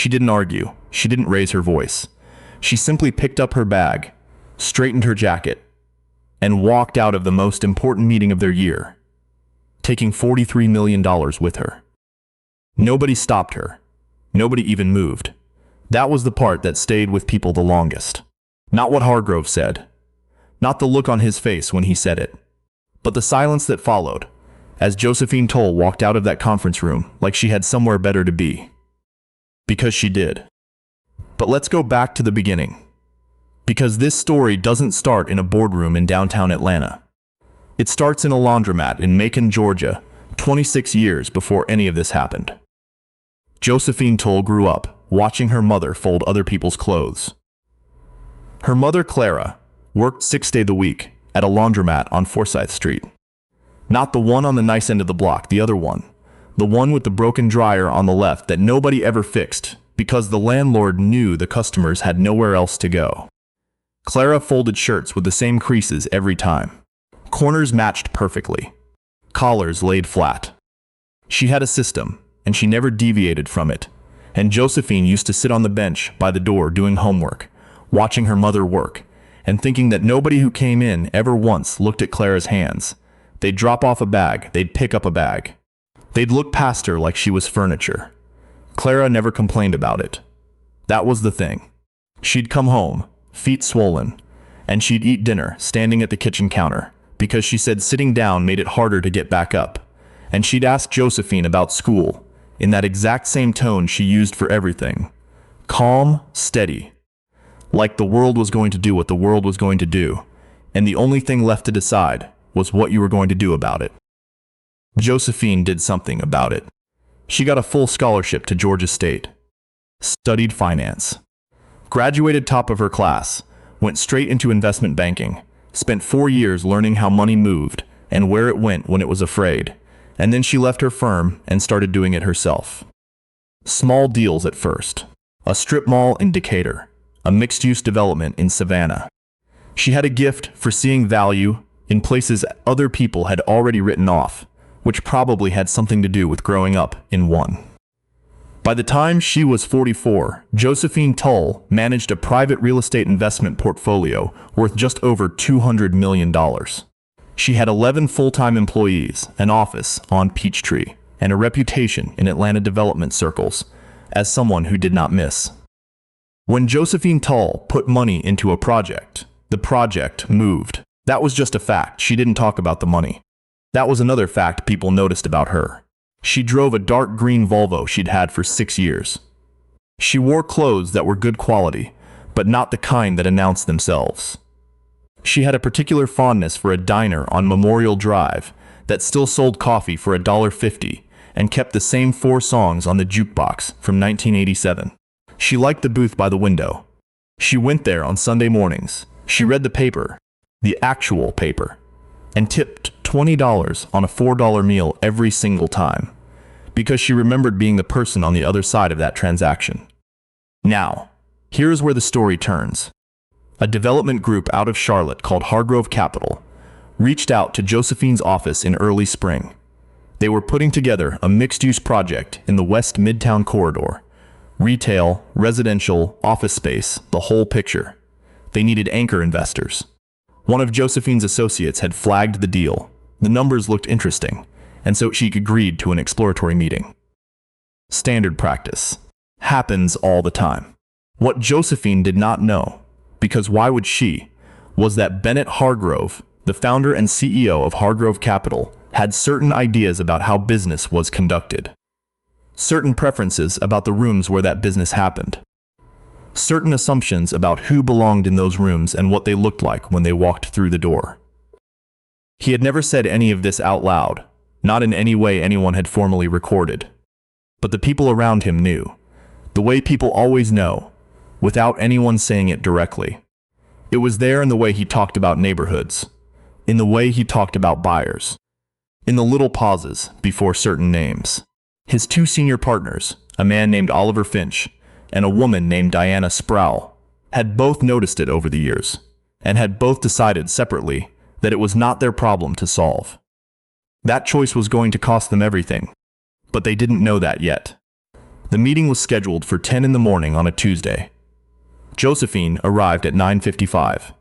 She didn't argue. She didn't raise her voice. She simply picked up her bag, straightened her jacket, and walked out of the most important meeting of their year, taking $43 million with her. Nobody stopped her. Nobody even moved. That was the part that stayed with people the longest. Not what Hargrove said. Not the look on his face when he said it. But the silence that followed, as Josephine Tull walked out of that conference room like she had somewhere better to be. Because she did. But let's go back to the beginning. Because this story doesn't start in a boardroom in downtown Atlanta. It starts in a laundromat in Macon, Georgia, 26 years before any of this happened. Josephine Tull grew up watching her mother fold other people's clothes. Her mother, Clara, worked 6 days a week at a laundromat on Forsyth Street. Not the one on the nice end of the block, the other one. The one with the broken dryer on the left that nobody ever fixed because the landlord knew the customers had nowhere else to go. Clara folded shirts with the same creases every time. Corners matched perfectly. Collars laid flat. She had a system, and she never deviated from it. And Josephine used to sit on the bench by the door doing homework, watching her mother work, and thinking that nobody who came in ever once looked at Clara's hands. They'd drop off a bag, they'd pick up a bag. They'd look past her like she was furniture. Clara never complained about it. That was the thing. She'd come home, feet swollen, and she'd eat dinner standing at the kitchen counter, because she said sitting down made it harder to get back up. And she'd ask Josephine about school, in that exact same tone she used for everything. Calm, steady. Like the world was going to do what the world was going to do, and the only thing left to decide was what you were going to do about it. Josephine did something about it. She got a full scholarship to Georgia State. Studied finance. Graduated top of her class, went straight into investment banking, spent 4 years learning how money moved and where it went when it was afraid, and then she left her firm and started doing it herself. Small deals at first. A strip mall in Decatur, a mixed-use development in Savannah. She had a gift for seeing value in places other people had already written off, which probably had something to do with growing up in one. By the time she was 44, Josephine Tull managed a private real estate investment portfolio worth just over $200 million. She had 11 full-time employees, an office on Peachtree, and a reputation in Atlanta development circles as someone who did not miss. When Josephine Tull put money into a project, the project moved. That was just a fact. She didn't talk about the money. That was another fact people noticed about her. She drove a dark green Volvo she'd had for 6 years. She wore clothes that were good quality, but not the kind that announced themselves. She had a particular fondness for a diner on Memorial Drive that still sold coffee for $1.50 and kept the same 4 songs on the jukebox from 1987. She liked the booth by the window. She went there on Sunday mornings. She read the paper, the actual paper, and tipped $20 on a $4 meal every single time, because she remembered being the person on the other side of that transaction. Now, here's where the story turns. A development group out of Charlotte called Hargrove Capital reached out to Josephine's office in early spring. They were putting together a mixed-use project in the West Midtown corridor. Retail, residential, office space, the whole picture. They needed anchor investors. One of Josephine's associates had flagged the deal. The numbers looked interesting, and so she agreed to an exploratory meeting. Standard practice. Happens all the time. What Josephine did not know, because why would she, was that Bennett Hargrove, the founder and CEO of Hargrove Capital, had certain ideas about how business was conducted. Certain preferences about the rooms where that business happened. Certain assumptions about who belonged in those rooms and what they looked like when they walked through the door. He had never said any of this out loud, not in any way anyone had formally recorded. But the people around him knew, the way people always know, without anyone saying it directly. It was there in the way he talked about neighborhoods, in the way he talked about buyers, in the little pauses before certain names. His 2 senior partners, a man named Oliver Finch and a woman named Diana Sproul, had both noticed it over the years, and had both decided separately that it was not their problem to solve. That choice was going to cost them everything, but they didn't know that yet. The meeting was scheduled for 10 in the morning on a Tuesday. Josephine arrived at 9:55.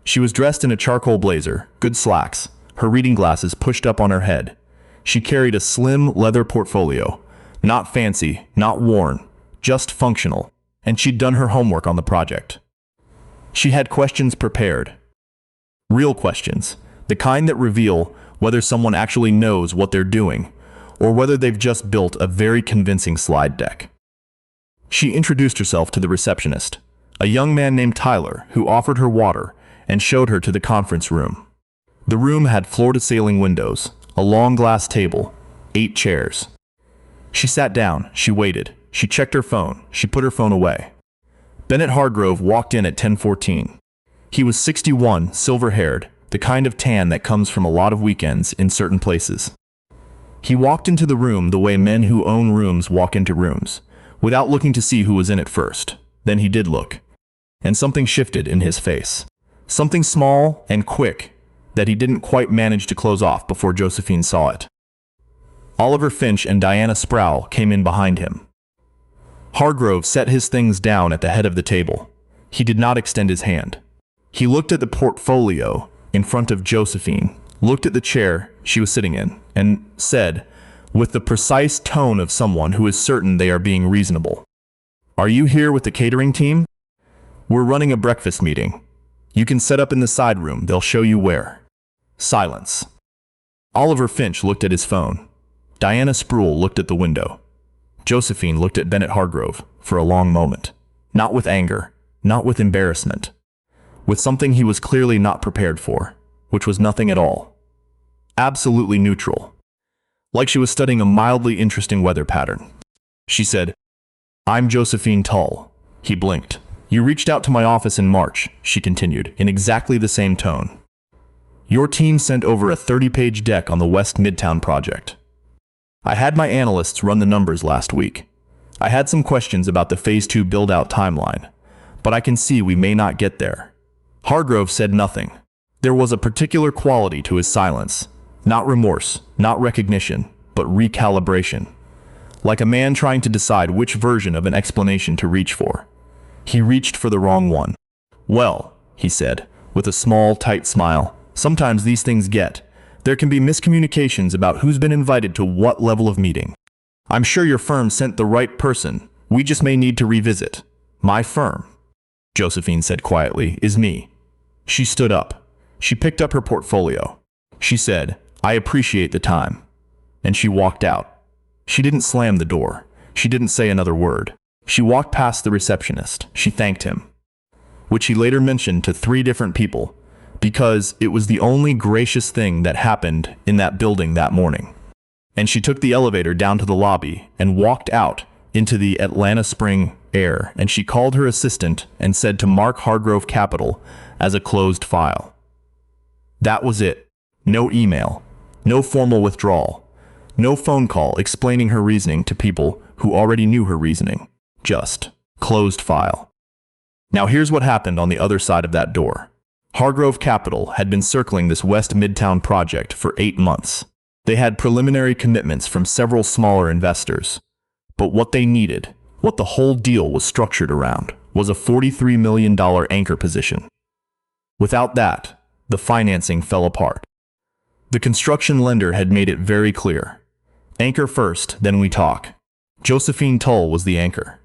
She was dressed in a charcoal blazer, good slacks, her reading glasses pushed up on her head. She carried a slim leather portfolio, not fancy, not worn, just functional, and she'd done her homework on the project. She had questions prepared. Real questions, the kind that reveal whether someone actually knows what they're doing, or whether they've just built a very convincing slide deck. She introduced herself to the receptionist, a young man named Tyler, who offered her water and showed her to the conference room. The room had floor-to-ceiling windows, a long glass table, 8 chairs. She sat down, she waited, she checked her phone, she put her phone away. Bennett Hargrove walked in at 10:14. He was 61, silver-haired, the kind of tan that comes from a lot of weekends in certain places. He walked into the room the way men who own rooms walk into rooms, without looking to see who was in it first. Then he did look. And something shifted in his face. Something small and quick that he didn't quite manage to close off before Josephine saw it. Oliver Finch and Diana Sproul came in behind him. Hargrove set his things down at the head of the table. He did not extend his hand. He looked at the portfolio in front of Josephine, looked at the chair she was sitting in, and said, with the precise tone of someone who is certain they are being reasonable, "Are you here with the catering team? We're running a breakfast meeting. You can set up in the side room, they'll show you where." Silence. Oliver Finch looked at his phone. Diana Sproul looked at the window. Josephine looked at Bennett Hargrove for a long moment. Not with anger, not with embarrassment. With something he was clearly not prepared for, which was nothing at all. Absolutely neutral. Like she was studying a mildly interesting weather pattern. She said, "I'm Josephine Tull." He blinked. "You reached out to my office in March," she continued, in exactly the same tone. "Your team sent over a 30-page deck on the West Midtown project. I had my analysts run the numbers last week. I had some questions about the Phase 2 build-out timeline, but I can see we may not get there." Hargrove said nothing. There was a particular quality to his silence. Not remorse, not recognition, but recalibration. Like a man trying to decide which version of an explanation to reach for. He reached for the wrong one. "Well," he said, with a small, tight smile, "sometimes these things there can be miscommunications about who's been invited to what level of meeting. I'm sure your firm sent the right person. We just may need to revisit." "My firm," Josephine said quietly, "is me." She stood up. She picked up her portfolio. She said, "I appreciate the time." And she walked out. She didn't slam the door. She didn't say another word. She walked past the receptionist. She thanked him, which he later mentioned to 3 different people, because it was the only gracious thing that happened in that building that morning. And she took the elevator down to the lobby and walked out into the Atlanta spring air, and she called her assistant and said to mark Hargrove Capital as a closed file. That was it. No email, no formal withdrawal, no phone call explaining her reasoning to people who already knew her reasoning. Just closed file. Now here's what happened on the other side of that door. Hargrove Capital had been circling this West Midtown project for 8 months. They had preliminary commitments from several smaller investors. But what they needed, what the whole deal was structured around, was a $43 million anchor position. Without that, the financing fell apart. The construction lender had made it very clear. Anchor first, then we talk. Josephine Tull was the anchor.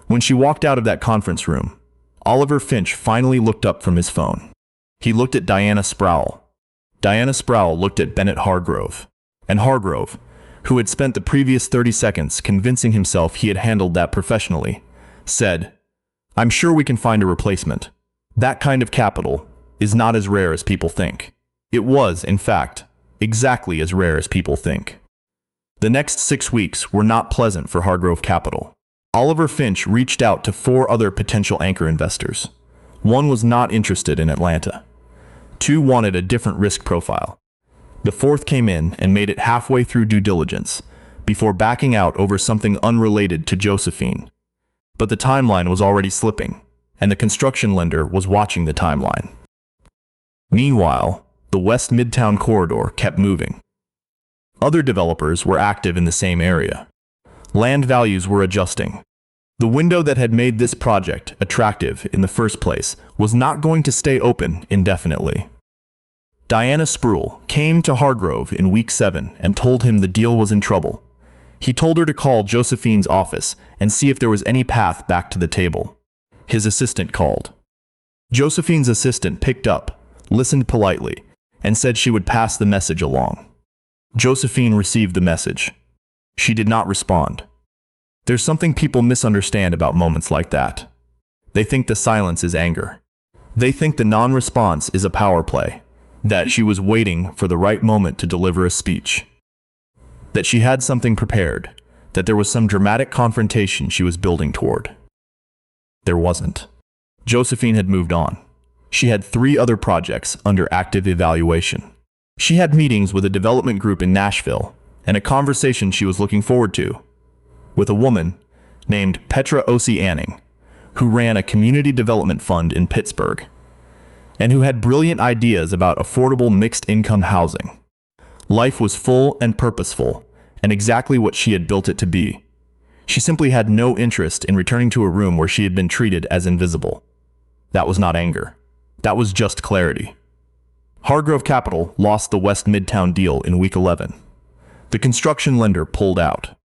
When she walked out of that conference room, Oliver Finch finally looked up from his phone. He looked at Diana Sproul. Diana Sproul looked at Bennett Hargrove. And Hargrove, who had spent the previous 30 seconds convincing himself he had handled that professionally, said, "I'm sure we can find a replacement. That kind of capital is not as rare as people think." It was, in fact, exactly as rare as people think. The next 6 weeks were not pleasant for Hargrove Capital. Oliver Finch reached out to 4 other potential anchor investors. 1 was not interested in Atlanta. 2 wanted a different risk profile. The 4th came in and made it halfway through due diligence, before backing out over something unrelated to Josephine. But the timeline was already slipping, and the construction lender was watching the timeline. Meanwhile, the West Midtown corridor kept moving. Other developers were active in the same area. Land values were adjusting. The window that had made this project attractive in the first place was not going to stay open indefinitely. Diana Spruill came to Hargrove in week 7 and told him the deal was in trouble. He told her to call Josephine's office and see if there was any path back to the table. His assistant called. Josephine's assistant picked up, listened politely, and said she would pass the message along. Josephine received the message. She did not respond. There's something people misunderstand about moments like that. They think the silence is anger. They think the non-response is a power play, that she was waiting for the right moment to deliver a speech, that she had something prepared, that there was some dramatic confrontation she was building toward. There wasn't. Josephine had moved on. She had 3 other projects under active evaluation. She had meetings with a development group in Nashville, and a conversation she was looking forward to with a woman named Petra Anning, who ran a community development fund in Pittsburgh, and who had brilliant ideas about affordable mixed-income housing. Life was full and purposeful, and exactly what she had built it to be. She simply had no interest in returning to a room where she had been treated as invisible. That was not anger. That was just clarity. Hargrove Capital lost the West Midtown deal in week 11. The construction lender pulled out.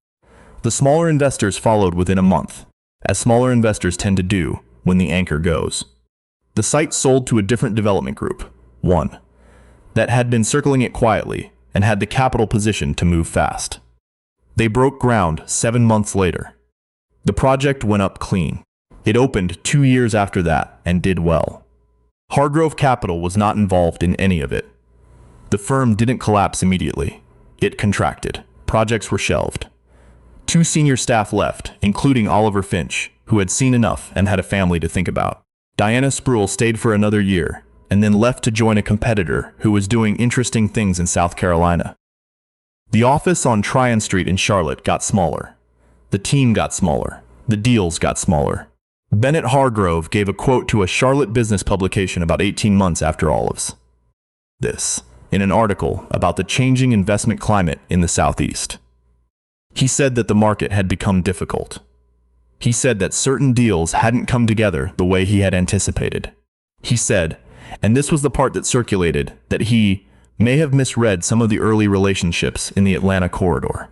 The smaller investors followed within a month, as smaller investors tend to do when the anchor goes. The site sold to a different development group, one that had been circling it quietly and had the capital position to move fast. They broke ground 7 months later. The project went up clean. It opened 2 years after that and did well. Hargrove Capital was not involved in any of it. The firm didn't collapse immediately. It contracted. Projects were shelved. 2 senior staff left, including Oliver Finch, who had seen enough and had a family to think about. Diana Spruill stayed for another year, and then left to join a competitor who was doing interesting things in South Carolina. The office on Tryon Street in Charlotte got smaller. The team got smaller. The deals got smaller. Bennett Hargrove gave a quote to a Charlotte business publication about 18 months after all of this, in an article about the changing investment climate in the Southeast. He said that the market had become difficult. He said that certain deals hadn't come together the way he had anticipated. He said, and this was the part that circulated, that he may have misread some of the early relationships in the Atlanta corridor.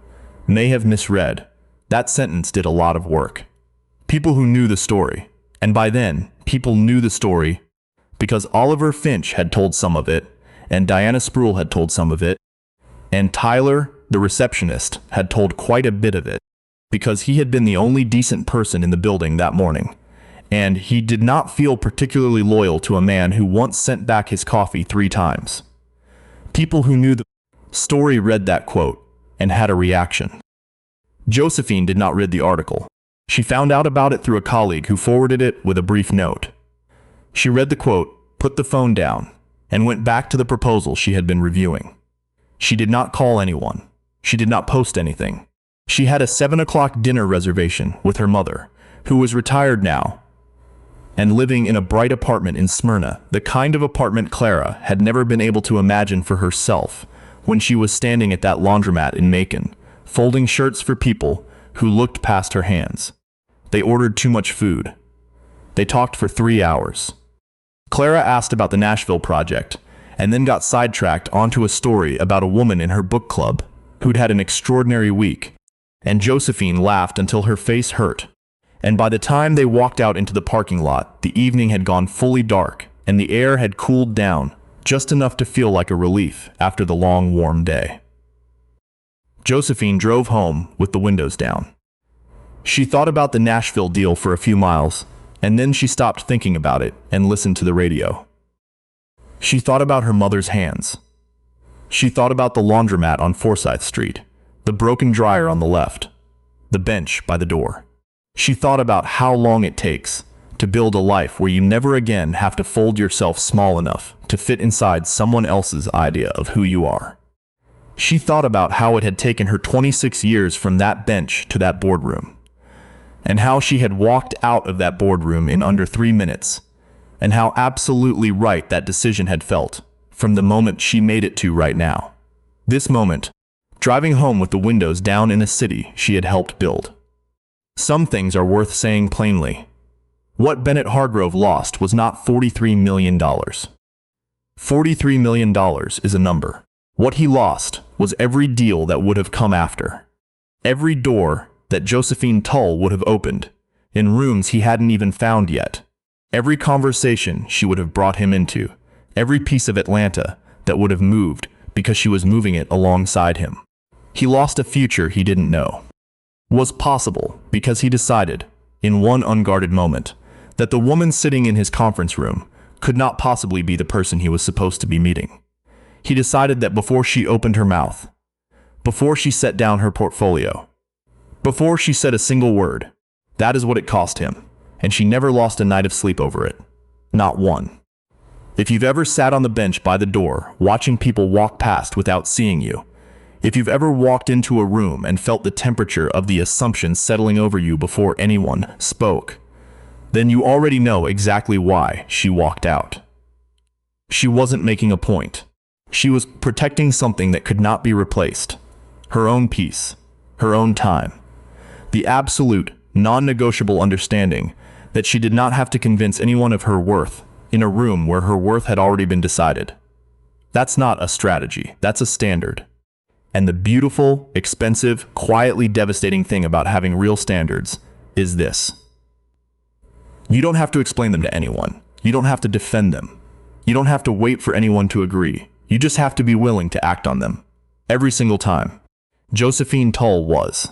May have misread. That sentence did a lot of work. People who knew the story, and by then, people knew the story because Oliver Finch had told some of it, and Diana Spruill had told some of it, and Tyler, the receptionist, had told quite a bit of it, because he had been the only decent person in the building that morning, and he did not feel particularly loyal to a man who once sent back his coffee 3 times. People who knew the story read that quote and had a reaction. Josephine did not read the article. She found out about it through a colleague who forwarded it with a brief note. She read the quote, put the phone down, and went back to the proposal she had been reviewing. She did not call anyone. She did not post anything. She had a 7 o'clock dinner reservation with her mother, who was retired now, and living in a bright apartment in Smyrna, the kind of apartment Clara had never been able to imagine for herself when she was standing at that laundromat in Macon, folding shirts for people who looked past her hands. They ordered too much food. They talked for 3 hours. Clara asked about the Nashville project, and then got sidetracked onto a story about a woman in her book club who'd had an extraordinary week, and Josephine laughed until her face hurt. And by the time they walked out into the parking lot, the evening had gone fully dark, and the air had cooled down, just enough to feel like a relief after the long, warm day. Josephine drove home with the windows down. She thought about the Nashville deal for a few miles, and then she stopped thinking about it and listened to the radio. She thought about her mother's hands. She thought about the laundromat on Forsyth Street, the broken dryer on the left, the bench by the door. She thought about how long it takes to build a life where you never again have to fold yourself small enough to fit inside someone else's idea of who you are. She thought about how it had taken her 26 years from that bench to that boardroom, and how she had walked out of that boardroom in under 3 minutes, and how absolutely right that decision had felt from the moment she made it to right now. This moment, driving home with the windows down in a city she had helped build. Some things are worth saying plainly. What Bennett Hargrove lost was not $43 million. $43 million is a number. What he lost was every deal that would have come after. Every door that Josephine Tull would have opened, in rooms he hadn't even found yet. Every conversation she would have brought him into. Every piece of Atlanta that would have moved because she was moving it alongside him. He lost a future he didn't know was possible because he decided, in one unguarded moment, that the woman sitting in his conference room could not possibly be the person he was supposed to be meeting. He decided that before she opened her mouth, before she set down her portfolio, before she said a single word, that is what it cost him, and she never lost a night of sleep over it. Not one. If you've ever sat on the bench by the door, watching people walk past without seeing you, if you've ever walked into a room and felt the temperature of the assumptions settling over you before anyone spoke, then you already know exactly why she walked out. She wasn't making a point. She was protecting something that could not be replaced. Her own peace, her own time. The absolute, non-negotiable understanding that she did not have to convince anyone of her worth in a room where her worth had already been decided. That's not a strategy, that's a standard. And the beautiful, expensive, quietly devastating thing about having real standards is this. You don't have to explain them to anyone. You don't have to defend them. You don't have to wait for anyone to agree. You just have to be willing to act on them. Every single time. Josephine Tull was.